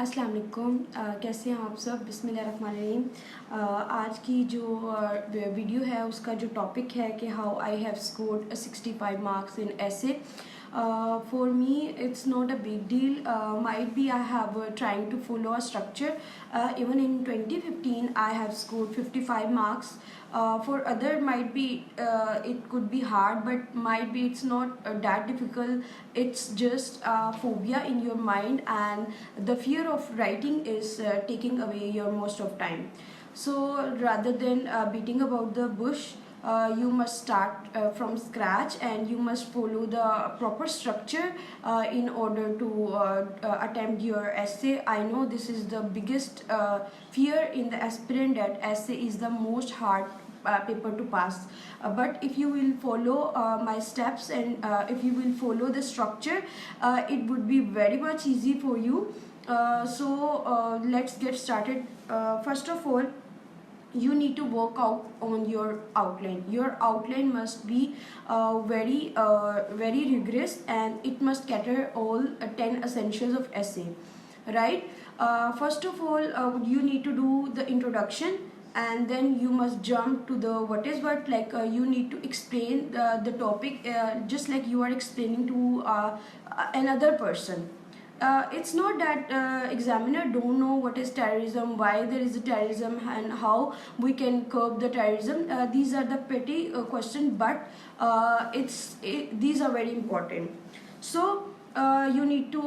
अस्सलाम वालेकुम। कैसे हैं आप सब? बिस्मिल्लाहिर्रहमानिर्रहीम। आज की जो वीडियो है उसका जो टॉपिक है कि how I have scored 65 marks in ऐसे. For me it's not a big deal. Might be I have trying to follow a structure. Even in 2015 I have scored 55 marks. For other might be it could be hard, but might be it's not that difficult. It's just phobia in your mind, and the fear of writing is taking away your most of time. So rather than beating about the bush, you must start from scratch, and you must follow the proper structure in order to attempt your essay. I know this is the biggest fear in the aspirant, that essay is the most hard paper to pass. But if you will follow my steps, and if you will follow the structure, it would be very much easy for you. So let's get started. First of all, you need to work out on your outline. Your outline must be very rigorous, and it must cater all 10 essentials of essay, right? First of all, you need to do the introduction, and then you must jump to the what is what, like you need to explain the topic just like you are explaining to another person. It's not that examiner don't know what is terrorism, why there is a terrorism, and how we can curb the terrorism. These are the petty questions, but these are very important. So you need to,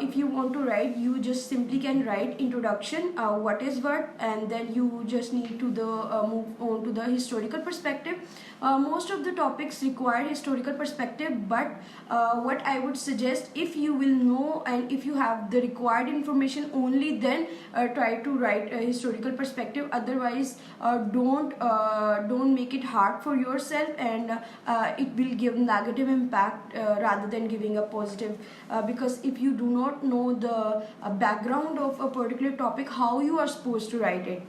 if you want to write, you just simply can write introduction, what is what, and then you just need to the move on to the historical perspective. Most of the topics require historical perspective, but what I would suggest, if you will know and if you have the required information, only then try to write a historical perspective. Otherwise don't make it hard for yourself, and it will give negative impact rather than giving a positive. Because if you do not know the background of a particular topic, how you are supposed to write it.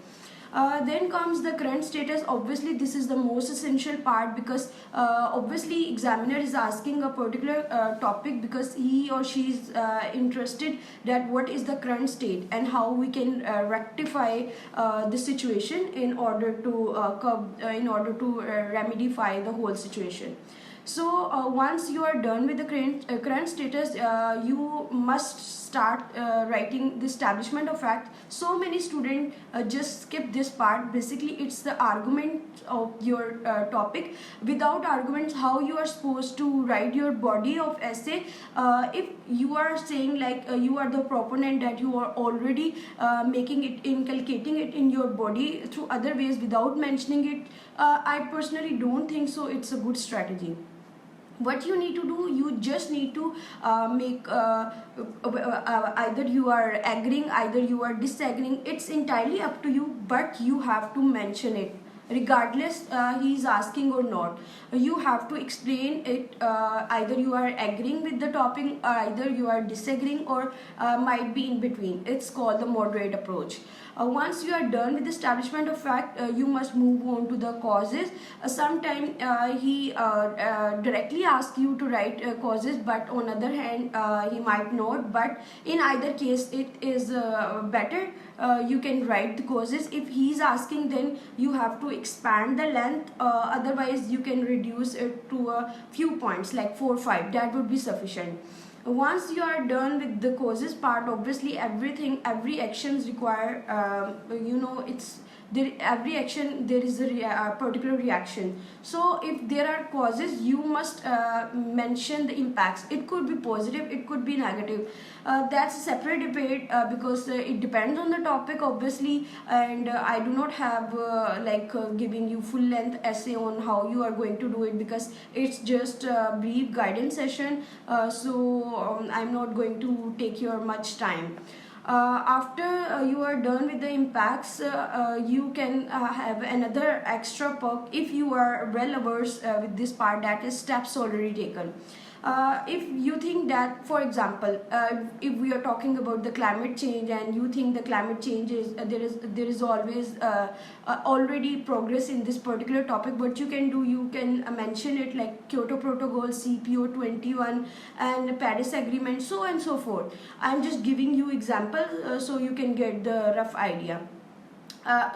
Then comes the current status. Obviously this is the most essential part, because obviously examiner is asking a particular topic because he or she is interested that what is the current state and how we can rectify the situation in order to remedify the whole situation. So once you are done with the current status, you must start writing the establishment of fact. So many students just skip this part. Basically it's the argument of your topic. Without arguments, how you are supposed to write your body of essay? If you are saying like you are the proponent, that you are already making it, inculcating it in your body through other ways without mentioning it, I personally don't think so it's a good strategy. What you need to do, you just need to make either you are agreeing, either you are disagreeing, it's entirely up to you, but you have to mention it regardless he is asking or not. You have to explain it. Either you are agreeing with the topic, or either you are disagreeing, or might be in between. It's called the moderate approach. Once you are done with the establishment of fact, you must move on to the causes. Sometimes he directly asks you to write causes, but on other hand he might not. But in either case, it is better you can write the causes. If he is asking, then you have to expand the length. Otherwise you can reduce it to a few points like 4 or 5. That would be sufficient. Once you are done with the causes part, obviously every actions require it's there. Every action there is a particular reaction. So if there are causes, you must mention the impacts. It could be positive, it could be negative. That's a separate debate, because it depends on the topic obviously, and I do not have giving you full length essay on how you are going to do it, because it's just a brief guidance session. I'm not going to take your much time. After you are done with the impacts, you can have another extra perk if you are well averse with this part, that is steps already taken. If you think that, for example, if we are talking about the climate change and you think the climate change is there is always already progress in this particular topic, what you can do, you can mention it like Kyoto Protocol, CPO21, and Paris Agreement, so and so forth. I'm just giving you example so you can get the rough idea.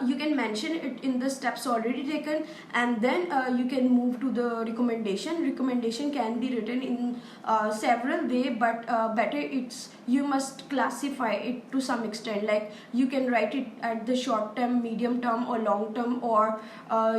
You can mention it in the steps already taken, and then you can move to the recommendation can be written in several way, but better it's you must classify it to some extent, like you can write it at the short term, medium term, or long term, or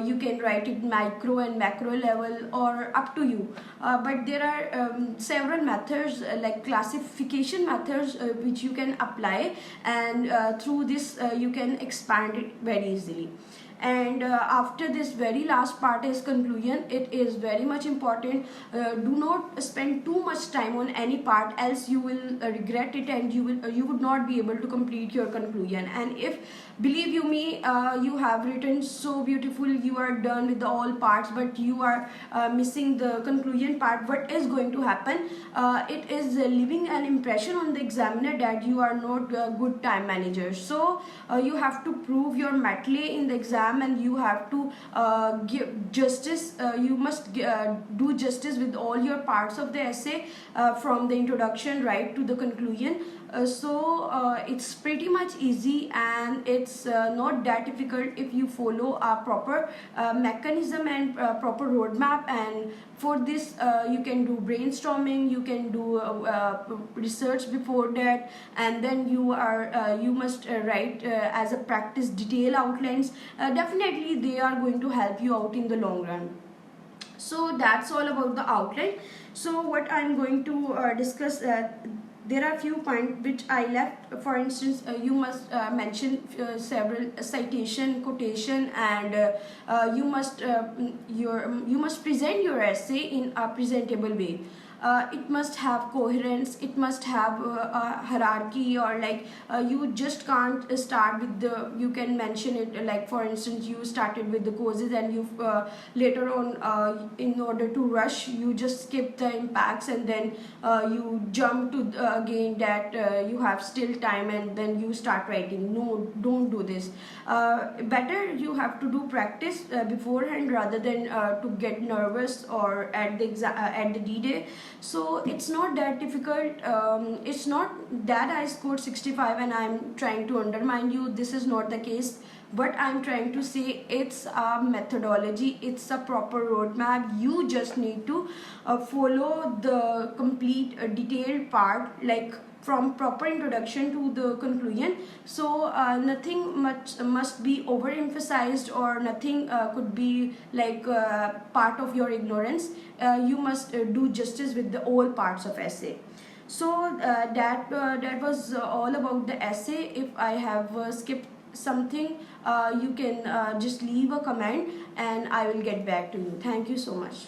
you can write it micro and macro level, or up to you. But there are several methods like classification methods which you can apply, and through this you can expand it very easily. And after this very last part is conclusion. It is very much important. Do not spend too much time on any part, else you will regret it, and you would not be able to complete your conclusion. And if, believe you me, you have written so beautiful, you are done with the all parts, but you are missing the conclusion part, what is going to happen? It is leaving an impression on the examiner that you are not a good time manager. So you have to prove your mettle in the exam, and you have to give justice. You must do justice with all your parts of the essay, from the introduction right to the conclusion. So it's pretty much easy, and it's not that difficult if you follow a proper mechanism and proper roadmap. And for this you can do brainstorming, you can do research before that, and then you must write as a practice detail outlines. Definitely they are going to help you out in the long run. So that's all about the outline. So what I'm going to discuss, there are few points which I left. For instance, you must mention several citation, quotation, and you must present your essay in a presentable way. It must have coherence, it must have a hierarchy, or like you just can't start with the, you can mention it like, for instance, you started with the causes, and you later on in order to rush, you just skip the impacts, and then you jump to again that you have still time, and then you start writing. No, don't do this. Better you have to do practice beforehand, rather than to get nervous or at the D-Day. So it's not that difficult. It's not that I scored 65 and I'm trying to undermine you. This is not the case. But I'm trying to say it's a methodology, it's a proper roadmap. You just need to follow the complete detailed part, like from proper introduction to the conclusion. So nothing much must be overemphasized, or nothing could be like part of your ignorance. You must do justice with the all parts of essay. So that was all about the essay. If I have skipped something, you can just leave a comment, and I will get back to you. Thank you so much.